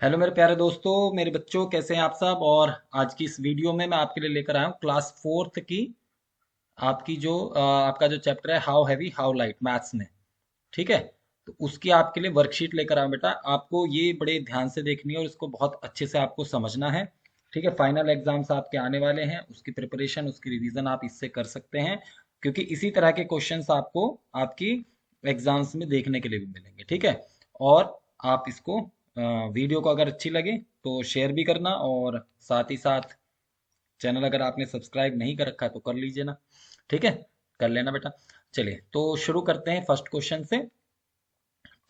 Hello मेरे प्यारे दोस्तों, मेरे बच्चों, कैसे हैं आप सब। और आज की इस वीडियो में मैं आपके लिए लेकर आया हूँ क्लास फोर्थ की आपकी जो आपका जो चैप्टर है how heavy how light maths में। ठीक है। तो उसकी आपके लिए वर्कशीट लेकर आया बेटा। आपको ये बड़े ध्यान से देखनी है और इसको बहुत अच्छे से आपको समझना है। ठीक है। फाइनल एग्जाम्स आपके आने वाले हैं, उसकी प्रिपरेशन उसकी रिवीजन आप इससे कर सकते हैं, क्योंकि इसी तरह के क्वेश्चंस आपको आपकी एग्जाम्स में देखने के लिए भी मिलेंगे। ठीक है। और आप इसको वीडियो को अगर अच्छी लगे तो शेयर भी करना, और साथ ही साथ चैनल अगर आपने सब्सक्राइब नहीं कर रखा है तो कर लीजिए ना। ठीक है। कर लेना बेटा। चलिए तो शुरू करते हैं फर्स्ट क्वेश्चन से।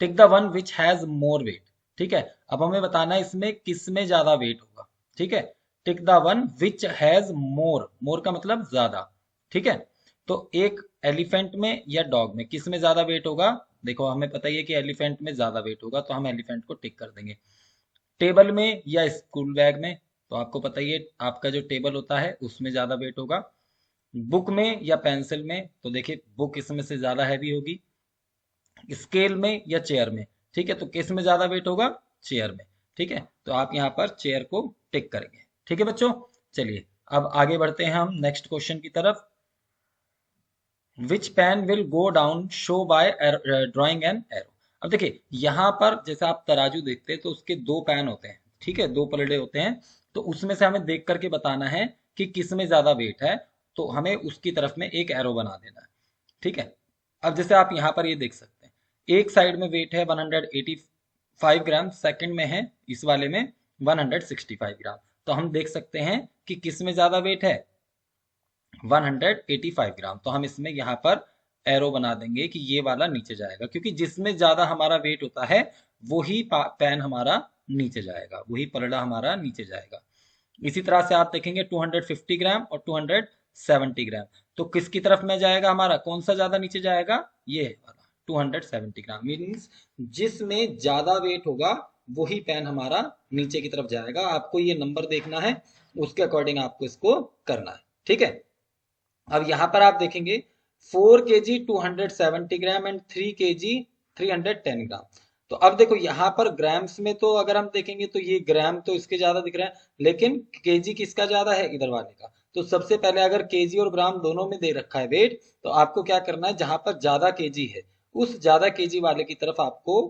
टिक the one which has more weight. ठीक है। अब हमें बताना है इसमें किस में ज्यादा वेट होगा। ठीक है। Tick the one which has more, more का मतलब ज्यादा। ठीक है। तो एक एलिफेंट में या डॉग में किस में ज्यादा वेट होगा। देखो हमें पता ही है कि एलिफेंट में ज्यादा वेट होगा, तो हम एलिफेंट को टिक कर देंगे। टेबल में या स्कूल बैग में, तो आपको पता ही है आपका जो टेबल होता है उसमें ज्यादा वेट होगा। बुक में या पेंसिल में, तो देखिए बुक इसमें से ज्यादा हैवी होगी। स्केल में या चेयर में, ठीक है, तो किस में ज्यादा वेट होगा, चेयर में। ठीक है। तो आप यहाँ पर चेयर को टिक करेंगे। ठीक है बच्चों। चलिए अब आगे बढ़ते हैं हम नेक्स्ट क्वेश्चन की तरफ। Which pen will go down show by drawing an arrow. अब देखिए यहाँ पर जैसे आप तराजू देखते हैं तो उसके दो पैन होते हैं। ठीक है, दो पलड़े होते हैं। तो उसमें से हमें देख करके बताना है कि किस में ज्यादा वेट है, तो हमें उसकी तरफ में एक एरो बना देना है। ठीक है। अब जैसे आप यहाँ पर ये देख सकते हैं, एक साइड में वेट है 185 ग्राम, सेकंड में है इस वाले में 165 ग्राम। तो हम देख सकते हैं कि किस में ज्यादा वेट है, 185 ग्राम। तो हम इसमें यहाँ पर एरो बना देंगे कि ये वाला नीचे जाएगा, क्योंकि जिसमें ज्यादा हमारा वेट होता है वही पेन हमारा नीचे जाएगा, वही पलड़ा हमारा नीचे जाएगा। इसी तरह से आप देखेंगे 250 ग्राम और 270 ग्राम, तो किसकी तरफ में जाएगा हमारा, कौन सा ज्यादा नीचे जाएगा, ये वाला 270 ग्राम। मीन्स जिसमें ज्यादा वेट होगा वही पेन हमारा नीचे की तरफ जाएगा। आपको ये नंबर देखना है, उसके अकॉर्डिंग आपको इसको करना है। ठीक है। अब यहां पर आप देखेंगे 4 kg 270 ग्राम एंड 3 kg 310 ग्राम। तो अब देखो यहाँ पर ग्राम्स में तो अगर हम देखेंगे तो ये ग्राम तो इसके ज्यादा दिख रहा है, लेकिन केजी किसका ज्यादा है, इधर वाले का। तो सबसे पहले अगर केजी और ग्राम दोनों में दे रखा है वेट, तो आपको क्या करना है, जहां पर ज्यादा केजी है उस ज्यादा केजी वाले की तरफ आपको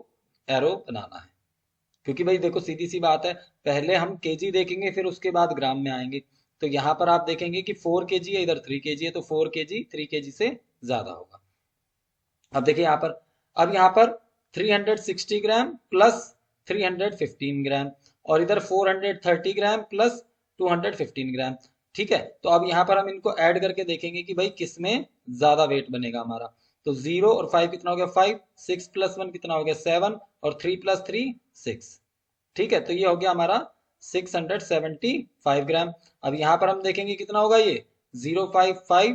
एरो बनाना है। क्योंकि भाई देखो सीधी सी बात है, पहले हम केजी देखेंगे फिर उसके बाद ग्राम में आएंगे। तो यहाँ पर आप देखेंगे कि 4 kg है, इधर 3 kg है, तो 4 kg 3 kg से ज्यादा होगा। अब देखिए यहाँ पर, अब यहाँ पर 360 ग्राम प्लस 315 ग्राम, और इधर 430 ग्राम प्लस 215 ग्राम। ठीक है। तो अब यहाँ पर हम इनको ऐड करके देखेंगे कि भाई किस में ज्यादा वेट बनेगा हमारा। तो 0 और 5 कितना हो गया, 5, 6 + 1 कितना हो गया, 7, और 3 + 3 6। ठीक है। तो ये हो गया हमारा 675 ग्राम। अब यहाँ पर हम देखेंगे कितना होगा ये, 055,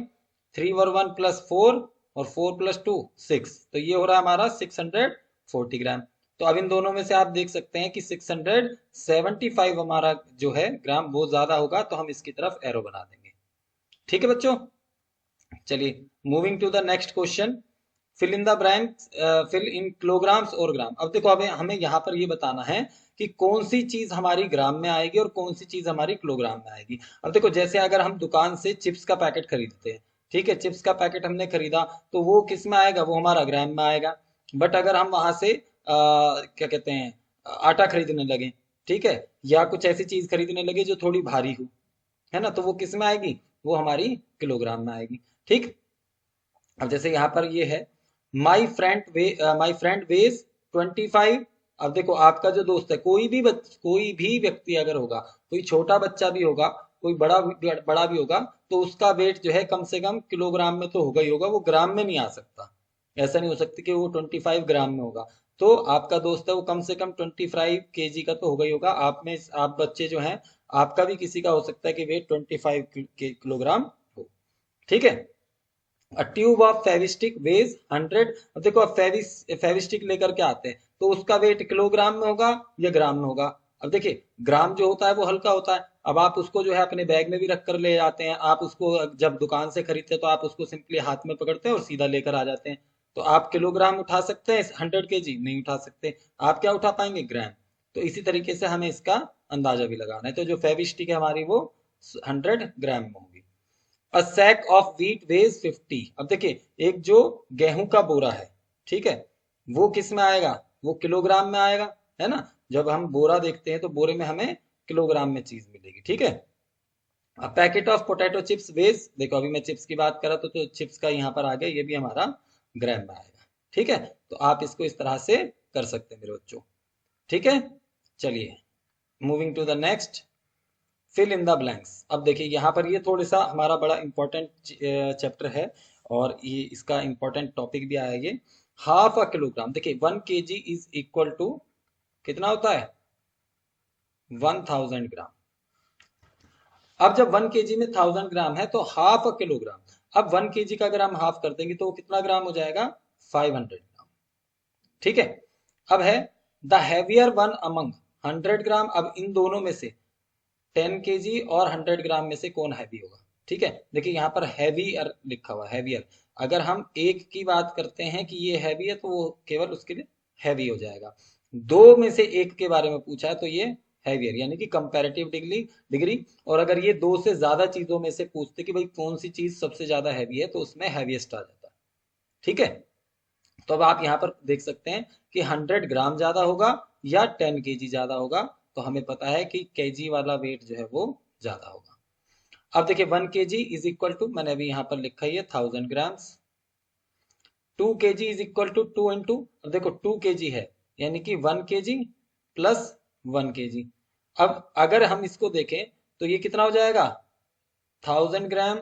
3 और 1 + 4, और 4 + 2 6। तो ये हो रहा है हमारा 640 ग्राम। तो अब इन दोनों में से आप देख सकते हैं कि 675 हमारा जो है ग्राम वो ज्यादा होगा, तो हम इसकी तरफ एरो बना देंगे। ठीक है बच्चों। चलिए moving to the next question. Fill in the blank, fill in kilograms और ग्राम। अब देखो हमें हमें यहाँ पर ये बताना है कि कौन सी चीज हमारी ग्राम में आएगी और कौन सी चीज हमारी किलोग्राम में आएगी। अब देखो जैसे अगर हम दुकान से चिप्स का पैकेट खरीदते हैं, ठीक है, चिप्स का पैकेट हमने खरीदा, तो वो किस में आएगा, वो हमारा ग्राम में आएगा। बट अगर हम वहां से क्या कहते हैं, आटा खरीदने लगे, ठीक है, या कुछ ऐसी चीज खरीदने लगे जो थोड़ी भारी हो, है ना, तो वो किस में आएगी, वो हमारी किलोग्राम में आएगी। ठीक। अब जैसे यहाँ पर ये है, माई फ्रेंड वेज 25। अब देखो आपका जो दोस्त है, कोई भी व्यक्ति अगर होगा, कोई छोटा बच्चा भी होगा, कोई बड़ा भी होगा, तो उसका वेट जो है कम से कम किलोग्राम में तो होगा ही होगा, वो ग्राम में नहीं आ सकता। ऐसा नहीं हो सकता कि वो 25 ग्राम में होगा। तो आपका दोस्त है वो कम से कम 25 kg का तो होगा ही होगा। आप बच्चे जो हैं, आपका भी किसी का हो सकता है कि वेट 25 किलोग्राम हो। ठीक है। A tube of Fevistick weighs 100। अब देखो अब फेविस्टिक लेकर के आते हैं, तो उसका वेट किलोग्राम में होगा या ग्राम में होगा। अब देखिए ग्राम जो होता है वो हल्का होता है, अब आप उसको जो है अपने बैग में भी रख कर ले जाते हैं। आप उसको जब दुकान से खरीदते हैं तो आप उसको सिंपली हाथ में पकड़ते हैं और सीधा लेकर आ जाते हैं। तो आप किलोग्राम उठा सकते हैं, 100 kg नहीं उठा सकते। आप क्या उठा पाएंगे, ग्राम। तो इसी तरीके से हमें इसका अंदाजा भी लगाना है। तो जो फेविस्टिक है हमारी वो 100 ग्राम में होगी। अ सैक ऑफ व्हीट वेज 50। अब देखिए, एक जो गेहूं का बोरा है, ठीक है, वो किस में आएगा, वो किलोग्राम में आएगा, है ना। जब हम बोरा देखते हैं तो बोरे में हमें किलोग्राम में चीज मिलेगी, ठीक है। A packet of potato chips weighs, देखो अभी मैं चिप्स की बात कर रहा था तो चिप्स का यहाँ पर आ गया, ये भी हमारा ग्राम में आएगा, ठीक है। तो आप इसको इस तरह से कर सकते हैं मेरे बच्चों, ठीक है। चलिए, moving to the next, fill in the blanks. अब देखिए यहाँ पर ये थोड़ा सा हमारा बड़ा इंपॉर्टेंट चैप्टर है, और ये इसका इंपॉर्टेंट टॉपिक भी आया ये। हाफ अ किलोग्राम, देखिए 1 kg इज इक्वल टू कितना होता है, 1000 ग्राम। अब जब 1 kg में 1000 ग्राम है तो हाफ अ किलोग्राम, अब 1 kg का अगर हम हाफ कर देंगे तो वो कितना ग्राम हो जाएगा, 500 ग्राम, ठीक है। अब है द हैवियर वन अमंग 100 ग्राम। अब इन दोनों में से 10 kg और 100 ग्राम में से कौन हैवी होगा, ठीक है। देखिए यहाँ पर हैवियर लिखा हुआ है, हैवियर। अगर हम एक की बात करते हैं कि ये हैवी है तो वो केवल उसके लिए हैवी हो जाएगा। दो में से एक के बारे में पूछा है तो ये हैवियर, यानी कि कंपैरेटिव डिग्री। और अगर ये दो से ज्यादा चीजों में से पूछते कि भाई कौन सी चीज सबसे ज्यादा हैवी है तो उसमें हैवीएस्ट आ जाता है, ठीक है। तो अब आप यहाँ पर देख सकते हैं कि 100 ग्राम ज्यादा होगा या 10 kg ज्यादा होगा। तो हमें पता है कि केजी वाला वेट जो है वो ज्यादा होगा। अब देखिए 1 kg इज इक्वल टू, मैंने अभी यहाँ पर लिखा ही है 1000 grams. 2 kg is equal to 2 into, अब देखो 2 kg है यानी कि 1 kg प्लस 1 kg। अब अगर हम इसको देखें तो ये कितना हो जाएगा, 1000 ग्राम,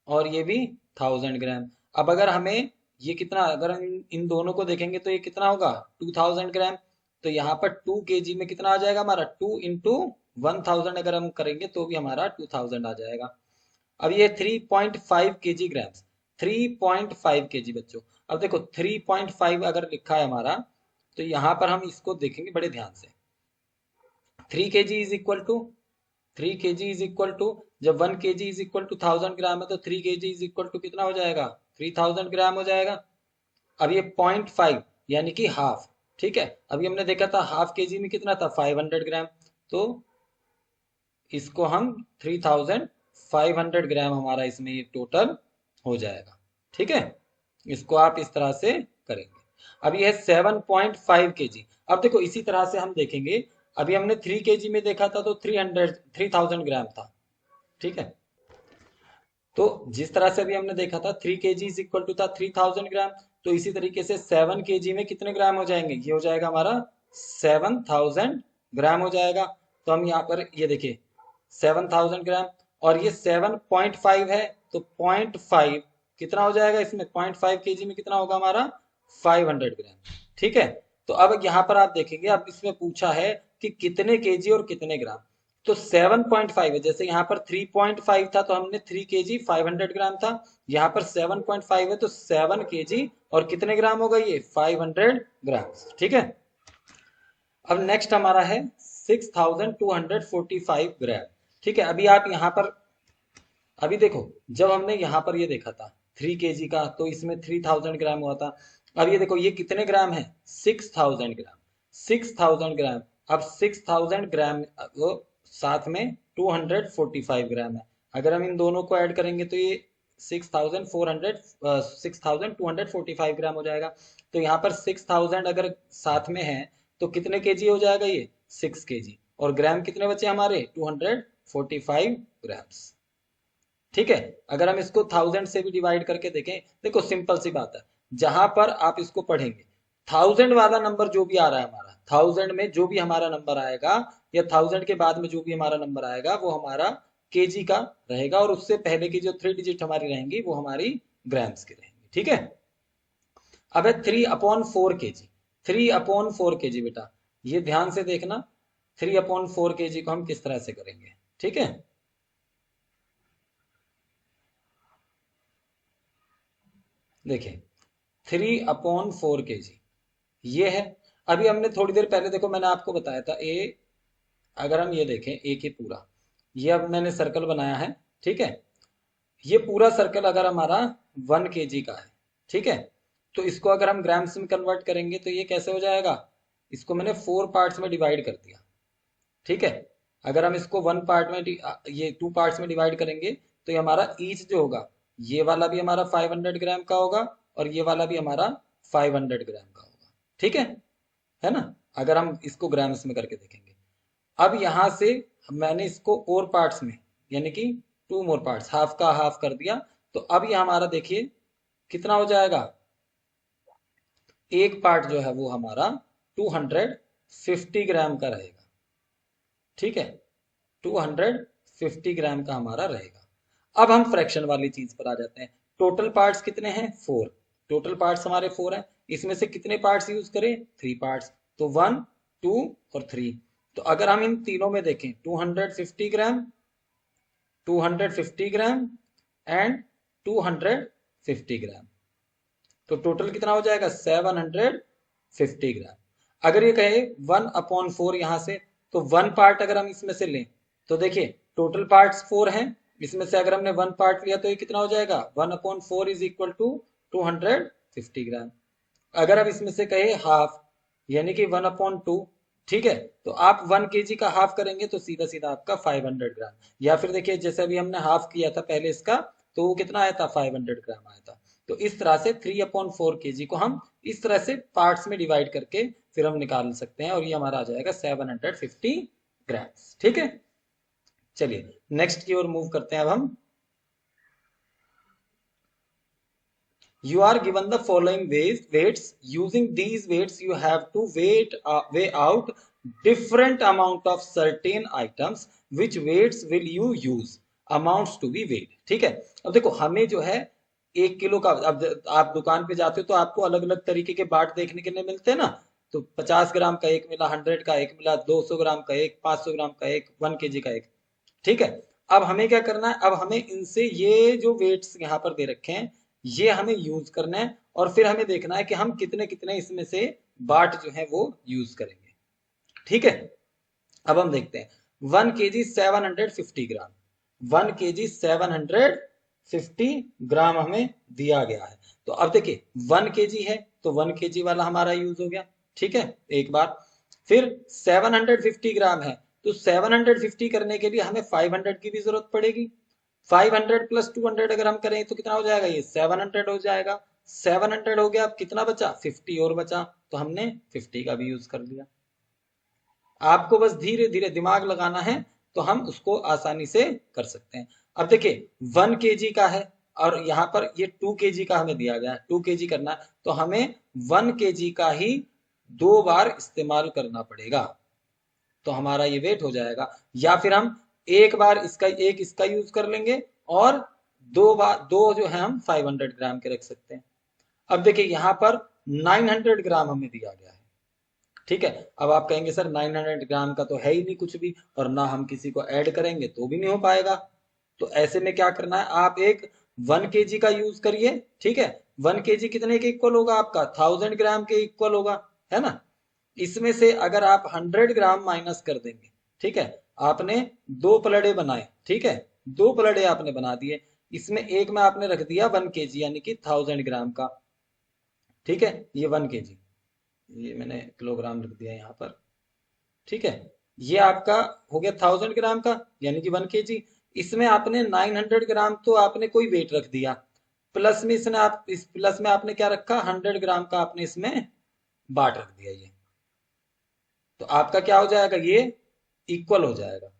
और ये भी 1000 ग्राम। अब अगर हमें ये कितना, अगर हम इन दोनों को देखेंगे तो ये कितना होगा, 2000 ग्राम। तो यहाँ पर 2 kg में कितना आ जाएगा हमारा, 2 इंटू 1000 अगर हम करेंगे तो भी हमारा 2000 आ जाएगा। अब ये 3.5 kg ग्राम्स, 3.5 kg बच्चों। अब देखो 3.5 अगर लिखा है हमारा, तो यहाँ पर हम इसको देखेंगे बड़े ध्यान से। 3 kg is equal to, 3 kg is equal to, जब 1 kg is equal to 1000 gram है तो 3 kg इज इक्वल टू कितना हो जाएगा, 3000 ग्राम हो जाएगा। अब ये 0.5 यानी कि हाफ, ठीक है। अभी हमने देखा था हाफ केजी में कितना था, 500 ग्राम। तो इसको हम 3500 ग्राम हमारा इसमें ये टोटल हो जाएगा, ठीक है। इसको आप इस तरह से करेंगे। अब ये है 7.5 kg। अब देखो इसी तरह से हम देखेंगे, अभी हमने 3 kg में देखा था तो 3000 था, ठीक है। तो जिस तरह से अभी हमने देखा था 3 kg इज इक्वल टू था 3000 ग्राम, तो इसी तरीके से 7 kg में कितने ग्राम हो जाएंगे, ये हो जाएगा हमारा 7000 ग्राम हो जाएगा। तो हम यहाँ पर ये देखिए 7000 ग्राम, और ये 7.5 है तो 0.5 कितना हो जाएगा इसमें, 0.5 kg में कितना होगा हमारा 500 ग्राम, ठीक है। तो अब यहाँ पर आप देखेंगे, अब इसमें पूछा है कि कितने केजी और कितने ग्राम। तो 7.5 है, जैसे यहाँ पर 3.5 था तो हमने 3 kg 500 ग्राम था, यहाँ पर 7.5 है तो 7 kg और कितने ग्राम होगा ये 500 ग्राम, ठीक है। अब नेक्स्ट हमारा है 6245 ग्राम, ठीक है। अभी आप यहाँ पर, अभी देखो जब हमने यहाँ पर ये देखा था 3 kg का तो इसमें 3000 ग्राम हुआ था। अब ये देखो ये कितने ग्राम है, 6000 ग्राम, 6000 ग्राम। अब 6000 ग्राम वो साथ में 245 ग्राम है, अगर हम इन दोनों को ऐड करेंगे तो ये 6245 ग्राम हो जाएगा। तो यहाँ पर 6000 अगर साथ में है तो कितने केजी हो जाएगा ये 6 kg, और ग्राम कितने बचे हमारे 245 ग्राम्स, ठीक है। अगर हम इसको 1000 से भी डिवाइड करके देखें, देखो सिंपल सी बात है, जहां पर आप इसको पढ़ेंगे 1000 वाला नंबर जो भी आ रहा है हमारा, 1000 में जो भी हमारा नंबर आएगा या 1000 के बाद में जो भी हमारा नंबर आएगा वो हमारा केजी का रहेगा, और उससे पहले की जो 3 डिजिट हमारी रहेंगी वो हमारी ग्राम्स की रहेंगी, ठीक है। अब है 3/4 kg, 3/4 kg बेटा, ये ध्यान से देखना, 3/4 kg को हम किस तरह से करेंगे, ठीक है। देखिए 3/4 kg ये है। अभी हमने थोड़ी देर पहले देखो मैंने आपको बताया था ए, अगर हम ये देखें ए के पूरा, ये अब मैंने सर्कल बनाया है, ठीक है। ये पूरा सर्कल अगर हमारा 1 kg का है, ठीक है, तो इसको अगर हम ग्राम्स में कन्वर्ट करेंगे तो ये कैसे हो जाएगा, इसको मैंने 4 पार्ट्स में डिवाइड कर दिया। ठीक है, अगर हम इसको 1 पार्ट में ये 2 पार्ट्स में डिवाइड करेंगे तो ये हमारा ईच जो होगा, ये वाला भी हमारा 500 ग्राम का होगा और ये वाला भी हमारा 500 ग्राम का होगा। ठीक है ना, अगर हम इसको ग्राम्स में करके देखेंगे। अब यहां से मैंने इसको और पार्ट्स में, यानी कि 2 मोर पार्ट्स, हाफ का हाफ कर दिया, तो अब ये हमारा देखिए कितना हो जाएगा, एक पार्ट जो है वो हमारा 250 ग्राम का रहेगा। ठीक है, 250 ग्राम का हमारा रहेगा। अब हम फ्रैक्शन वाली चीज पर आ जाते हैं। टोटल पार्ट्स कितने हैं, 4। टोटल पार्ट्स हमारे 4 हैं, इसमें से कितने पार्ट्स यूज करें, 3 पार्ट्स, तो 1 2 और 3। तो अगर हम इन तीनों में देखें, 250 ग्राम, 250 ग्राम एंड 250 ग्राम, तो टोटल कितना हो जाएगा, 750 ग्राम। अगर ये कहे 1/4 यहां से, तो 1 पार्ट अगर हम इसमें से लें, तो देखिए टोटल पार्ट्स 4 हैं, इसमें से अगर हमने 1 पार्ट लिया तो ये कितना हो जाएगा, 1/4 इज इक्वल टू 250 ग्राम। अगर अब इसमें से कहे हाफ, यानी कि 1/2, ठीक है, तो आप 1 केजी का हाफ करेंगे तो सीधा सीधा आपका 500 ग्राम। या फिर देखिए जैसे अभी हमने हाफ किया था पहले इसका, तो वो कितना आया था, 500 ग्राम आया था। तो इस तरह से 3/4 केजी को हम इस तरह से पार्ट्स में डिवाइड करके फिर हम निकाल सकते हैं, और ये हमारा आ जाएगा 750 ग्राम। ठीक है, चलिए नेक्स्ट की ओर मूव करते हैं अब हम। You are given the following weights. Using these weights, you have to weigh out different amount of certain items. Which weights will you use? Amounts to be weighed. ठीक है, अब देखो हमें जो है 1 किलो का, अब आप दुकान पे जाते हो तो आपको अलग अलग तरीके के बाट देखने के लिए मिलते हैं ना। तो 50 ग्राम का एक मिला, 100 का एक मिला, 200 ग्राम का एक, 500 ग्राम का एक, 1 केजी का एक। ठीक है, अब हमें क्या करना है, अब हमें इनसे ये जो वेट्स यहाँ पर दे रखे हैं ये हमें यूज करना है, और फिर हमें देखना है कि हम कितने कितने इसमें से बाट जो है वो यूज करेंगे। ठीक है, अब हम देखते हैं 1 केजी 750 ग्राम, 1 केजी 750 ग्राम हमें दिया गया है। तो अब देखिए 1 केजी है तो 1 केजी वाला हमारा यूज हो गया। ठीक है, एक बार, फिर 750 ग्राम है तो 750 करने के लिए हमें 500 की भी जरूरत पड़ेगी। 500 प्लस 200 अगर हम करें तो कितना हो जाएगा, ये 700 हो जाएगा। 700 हो गया, अब कितना बचा, 50 और बचा, तो हमने 50 का भी यूज कर लिया। आपको बस धीरे धीरे दिमाग लगाना है तो हम उसको आसानी से कर सकते हैं। अब देखिए 1 केजी का है और यहाँ पर ये 2 केजी का हमें दिया गया है, 2 केजी करना है तो हमें 1 केजी का ही 2 बार इस्तेमाल करना पड़ेगा, तो हमारा ये वेट हो जाएगा। या फिर हम एक बार इसका यूज कर लेंगे और 2 बार, 2 जो है हम 500 ग्राम के रख सकते हैं। अब देखिए यहाँ पर 900 ग्राम हमें दिया गया है। ठीक है, अब आप कहेंगे सर 900 ग्राम का तो है ही नहीं कुछ भी, और ना हम किसी को ऐड करेंगे तो भी नहीं हो पाएगा। तो ऐसे में क्या करना है, आप एक 1 केजी का यूज करिए। ठीक है, 1 केजी कितने के इक्वल होगा, आपका 1000 ग्राम के इक्वल होगा, है ना। इसमें से अगर आप 100 ग्राम माइनस कर देंगे, ठीक है, आपने 2 पलड़े बनाए, ठीक है, 2 पलड़े आपने बना दिए, इसमें एक में आपने रख दिया 1 केजी यानी कि 1000 ग्राम का। ठीक है, ये 1 केजी, ये मैंने किलोग्राम लिख दिया यहाँ पर। ठीक है, ये आपका हो गया 1000 ग्राम का यानी कि 1 केजी। इसमें आपने 900 ग्राम तो आपने कोई वेट रख दिया, प्लस में इसने आप इस प्लस में आपने क्या रखा, 100 ग्राम का आपने इसमें बाट रख दिया। ये तो आपका क्या हो जाएगा, ये इक्वल हो जाएगा।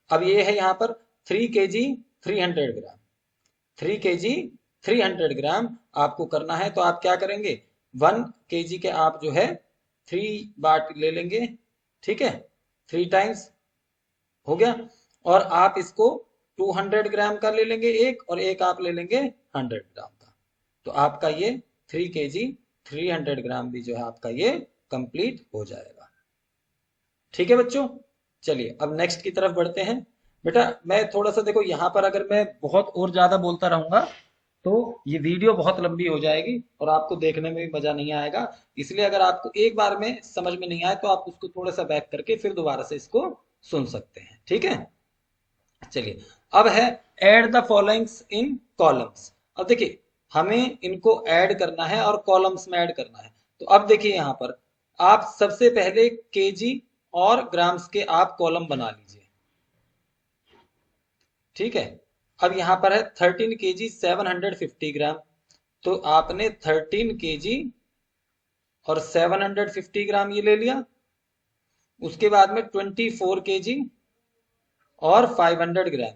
अब ये है यहाँ पर 3 केजी 300 ग्राम, 3 केजी 300 ग्राम आपको करना है, तो आप क्या करेंगे, 1 केजी के आप जो है 3 बाट ले लेंगे। ठीक है, 3 टाइम्स हो गया, और आप इसको 200 ग्राम का ले लेंगे एक, और एक आप ले लेंगे 100 ग्राम का, तो आपका ये 3 केजी 300 ग्राम भी जो है आपका ये कंप्लीट हो जाएगा। ठीक है बच्चों, चलिए अब नेक्स्ट की तरफ बढ़ते हैं। बेटा मैं थोड़ा सा देखो यहाँ पर अगर मैं बहुत और ज्यादा बोलता रहूंगा तो ये वीडियो बहुत लंबी हो जाएगी और आपको देखने में भी मजा नहीं आएगा। इसलिए अगर आपको एक बार में समझ में नहीं आए तो आप उसको थोड़ा सा बैक करके फिर दोबारा से इसको सुन सकते हैं। ठीक है, चलिए अब है add the followings in columns. अब देखिए हमें इनको ऐड करना है और कॉलम्स में ऐड करना है। तो अब देखिए यहाँ पर आप सबसे पहले केजी और ग्राम्स के आप कॉलम बना लीजिए। ठीक है, अब यहां पर है 13 kg 750 ग्राम, तो आपने 13 kg और 750 ग्राम ये ले लिया। उसके बाद में 24 kg और 500 ग्राम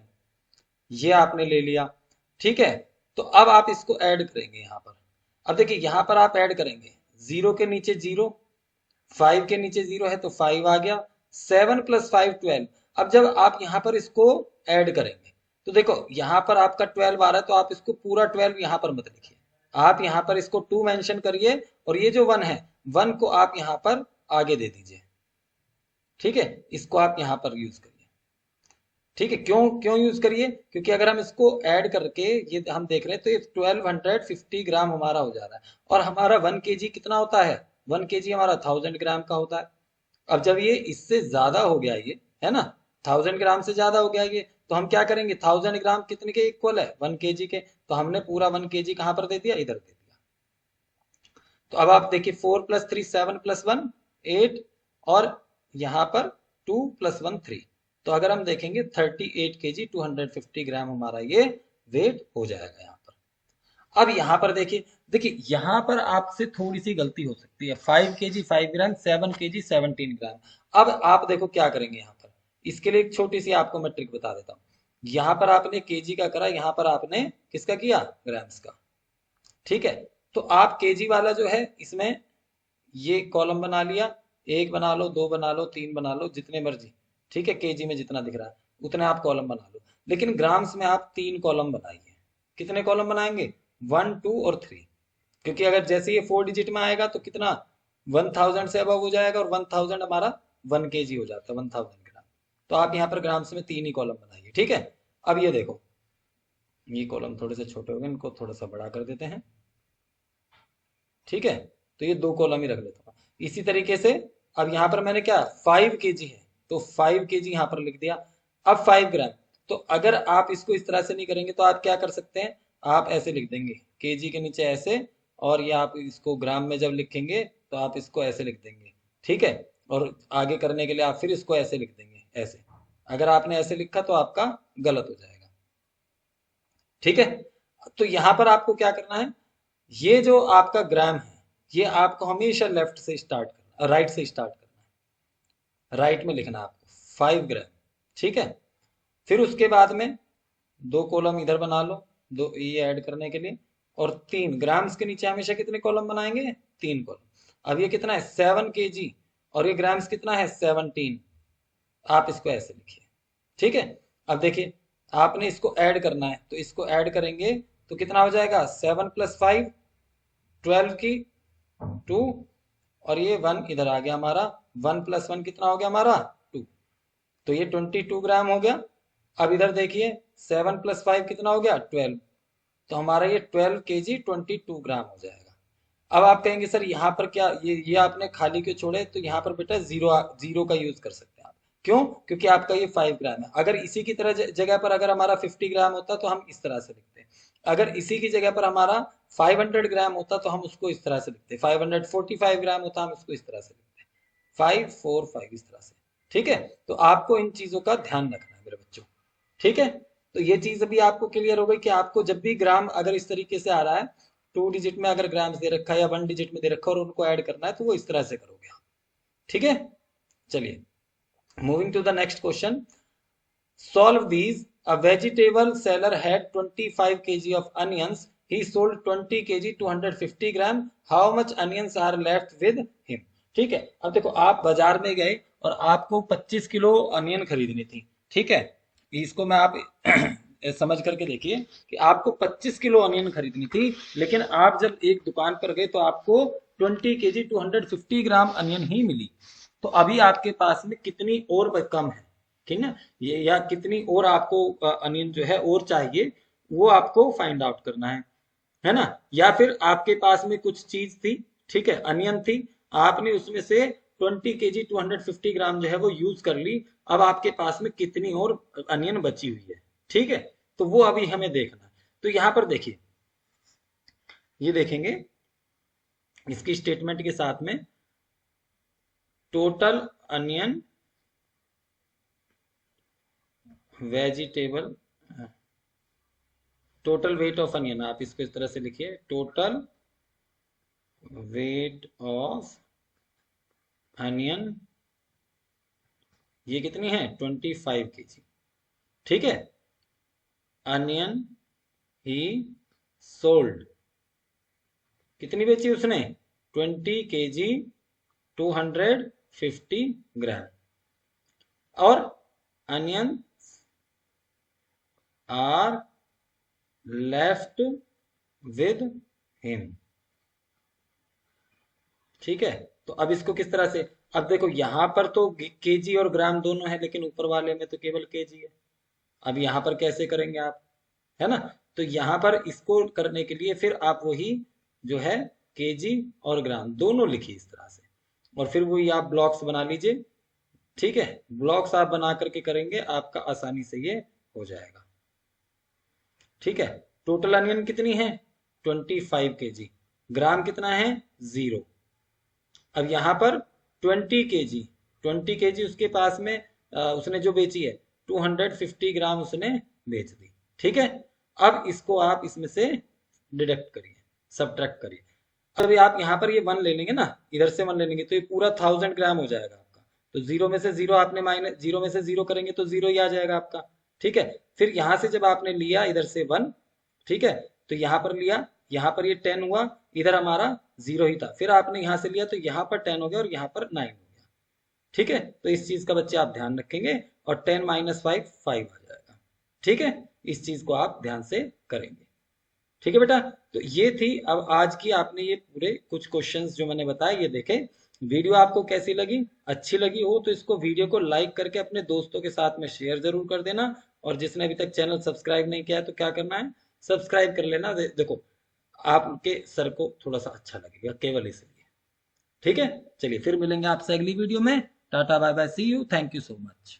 ये आपने ले लिया। ठीक है, तो अब आप इसको ऐड करेंगे यहां पर। अब देखिए यहां पर आप ऐड करेंगे, जीरो के नीचे जीरो, 5 के नीचे जीरो है तो 5 आ गया, 7 + 5 12। अब जब आप यहां पर इसको ऐड करेंगे तो देखो यहां पर आपका 12 आ रहा है, तो आप इसको पूरा 12 यहां पर मत लिखिए, आप यहां पर इसको 2 मेंशन करिए, और ये जो 1 है 1 को आप यहां पर आगे दे दीजिए। ठीक है, इसको आप यहां पर यूज करिए। ठीक है, क्यों क्यों यूज करिए, क्योंकि अगर हम इसको ऐड करके ये हम देख रहे हैं तो ये 1250 ग्राम हमारा हो जा रहा है, और हमारा 1 kg कितना होता है, 1 kg हमारा 1000 ग्राम का होता है। अब जब ये इससे ज्यादा हो गया ये, है ना, 1000 ग्राम से ज्यादा हो गया ये, तो हम क्या करेंगे, 1000 ग्राम कितने के इक्वल है, 1 kg के, तो हमने पूरा 1 kg कहां पर दे दिया, इधर दे दिया। तो अब आप देखिए 4 + 3 7 + 1 8, और यहां पर 2 + 1 3, तो अगर हम देखेंगे 38 kg 250 ग्राम हमारा ये वेट हो जाएगा यहाँ पर। अब यहाँ पर देखिए, देखिए यहाँ पर आपसे थोड़ी सी गलती हो सकती है, 5 kg 5 ग्राम, 7 kg 17 ग्राम। अब आप देखो क्या करेंगे यहाँ पर, इसके लिए एक छोटी सी आपको मैं ट्रिक बता देता हूँ। यहाँ पर आपने केजी का करा, यहाँ पर आपने किसका किया, ग्राम्स का। ठीक है, तो आप केजी वाला जो है इसमें ये कॉलम बना लिया, एक बना लो, दो बना लो, तीन बना लो, जितने मर्जी। ठीक है, केजी में जितना दिख रहा है उतने आप कॉलम बना लो, लेकिन ग्राम्स में आप 3 कॉलम बनाइए। कितने कॉलम बनाएंगे, 1 2 और 3, क्योंकि अगर जैसे ये 4 डिजिट में आएगा तो कितना, 1000 से अबव हो जाएगा, और 1000 हमारा 1 kg हो जाता है, 1000 ग्राम। तो आप यहाँ पर ग्राम्स में 3 ही कॉलम बनाइए। ठीक है, अब ये देखो, ये कॉलम थोड़े से छोटे हो गए, इनको थोड़ा सा बड़ा कर देते हैं। ठीक है, तो ये 2 कॉलम ही रख लेता हूँ इसी तरीके से। अब यहाँ पर मैंने क्या, 5 kg है तो 5 kg यहाँ पर लिख दिया। अब 5 ग्राम, तो अगर आप इसको इस तरह से नहीं करेंगे तो आप क्या कर सकते हैं, आप ऐसे लिख देंगे, केजी के नीचे ऐसे, और ये आप इसको ग्राम में जब लिखेंगे तो आप इसको ऐसे लिख देंगे। ठीक है, और आगे करने के लिए आप फिर इसको ऐसे लिख देंगे, ऐसे। अगर आपने ऐसे लिखा तो आपका गलत हो जाएगा। ठीक है, तो यहां पर आपको क्या करना है, ये जो आपका ग्राम है ये आपको हमेशा लेफ्ट से स्टार्ट करना, राइट से स्टार्ट करना है, राइट में लिखना है आपको, 5 ग्राम। ठीक है, फिर उसके बाद में 2 कॉलम इधर बना लो, दो ये ऐड करने के लिए, और 3 ग्राम्स के नीचे हमेशा कितने कॉलम बनाएंगे, 3 कॉलम। अब ये कितना है, 7 kg, और ये ग्राम्स कितना है, 17। आप इसको ऐसे लिखिए। ठीक है, अब देखिए आपने इसको ऐड करना है, तो इसको ऐड करेंगे तो कितना हो जाएगा, 7 + 5 12 की 2, और ये 1 इधर आ गया हमारा, 1 + 1 कितना हो गया हमारा, 2, तो ये 22 ग्राम हो गया। अब इधर देखिए 7 + 5 कितना हो गया, 12, तो हमारा ये 12 kg 22 ग्राम हो जाएगा। अब आप कहेंगे सर यहाँ पर क्या, ये आपने खाली क्यों छोड़े, तो यहाँ पर बेटा जीरो, जीरो का यूज कर सकते हैं आप। क्यों, क्योंकि आपका ये 5 ग्राम है। अगर इसी की तरह जगह पर अगर हमारा 50 ग्राम होता तो हम इस तरह से लिखते हैं। अगर इसी की जगह पर हमारा 500 ग्राम होता तो हम उसको इस तरह से लिखते, 545 ग्राम होता हम उसको इस तरह से लिखते, 545 इस तरह से। ठीक है, तो आपको इन चीजों का ध्यान रखना है मेरे बच्चों। ठीक है, तो ये चीज अभी आपको क्लियर हो गई कि आपको जब भी ग्राम अगर इस तरीके से आ रहा है, 2 डिजिट में अगर ग्राम्स दे रखा है या 1 डिजिट में दे रखा है और उनको ऐड करना है तो वो इस तरह से करोगे आप। ठीक है, चलिए moving to the next question, solve these. A vegetable seller had 25 kg of onions, he sold 20 kg 250 gram, how much onions are left with him। ठीक है, अब देखो आप बाजार में गए और आपको 25 किलो अनियन खरीदनी थी। ठीक है, इसको मैं आप समझ करके देखिए कि आपको 25 किलो अनियन खरीदनी थी, लेकिन आप जब एक दुकान पर गए तो आपको 20 kg 250 ग्राम अनियन ही मिली। तो अभी आपके पास में कितनी और कम है, ठीक है, ये या कितनी और आपको अनियन जो है और चाहिए, वो आपको फाइंड आउट करना है ना। या फिर आपके पास में कुछ चीज थी, ठीक है, अनियन थी, आपने उसमें से 20 kg 250 ग्राम जो है वो यूज कर ली, अब आपके पास में कितनी और अनियन बची हुई है। ठीक है, तो वो अभी हमें देखना है। तो यहां पर देखिए, ये देखेंगे इसकी स्टेटमेंट के साथ में, total onion vegetable, total weight of onion, आप इसको इस तरह से लिखिए, टोटल वेट ऑफ अनियन, ये कितनी है 25 kg। ठीक है, अनियन ही सोल्ड, कितनी बेची उसने 20 kg 250 ग्राम। और onion are left with him. ठीक है, तो अब इसको किस तरह से, अब देखो यहां पर तो केजी और ग्राम दोनों है, लेकिन ऊपर वाले में तो केवल केजी है। अब यहां पर कैसे करेंगे आप, है ना। तो यहां पर इसको करने के लिए फिर आप वही जो है केजी और ग्राम दोनों लिखिए इस तरह से, और फिर वही आप ब्लॉक्स बना लीजिए। ठीक है, ब्लॉक्स आप बना करके करेंगे, आपका आसानी से ये हो जाएगा। ठीक है, टोटल अनियन कितनी है 25 kg, ग्राम कितना है 0। अब यहाँ पर 20 kg, 20 kg उसके पास में उसने जो बेची है 250 ग्राम उसने बेच दी। ठीक है, अब इसको आप इसमें से डिडक्ट करिए, सब्ट्रैक्ट करिए। अब आप यहाँ पर ये 1 ले लेंगे ना, इधर से 1 ले लेंगे तो ये पूरा 1000 ग्राम हो जाएगा आपका। तो जीरो में से जीरो आपने माइनस, जीरो में से जीरो करेंगे तो जीरो ही आ जाएगा आपका। ठीक है, फिर यहाँ से जब आपने लिया इधर से 1, ठीक है, तो यहाँ पर लिया, यहाँ पर ये 10 हुआ, इधर हमारा 0 ही था, फिर आपने यहाँ से लिया तो यहाँ पर 10 हो गया और यहाँ पर 9 हो गया। ठीक है, तो इस चीज का बच्चे आप ध्यान रखेंगे, और 10 - 5 5 आ जाएगा। ठीक है, इस चीज को आप ध्यान से करेंगे। ठीक है बेटा, तो ये थी अब आज की, आपने ये पूरे कुछ क्वेश्चंस जो मैंने बताए ये देखे। वीडियो आपको कैसी लगी, अच्छी लगी हो तो इसको वीडियो को लाइक करके अपने दोस्तों के साथ में शेयर जरूर कर देना, और जिसने अभी तक चैनल सब्सक्राइब नहीं किया है तो क्या करना है, सब्सक्राइब कर लेना। देखो आपके सर को थोड़ा सा अच्छा लगेगा, केवल इसलिए। ठीक है, चलिए फिर मिलेंगे आपसे अगली वीडियो में। Tata bye bye, see you, thank you so much.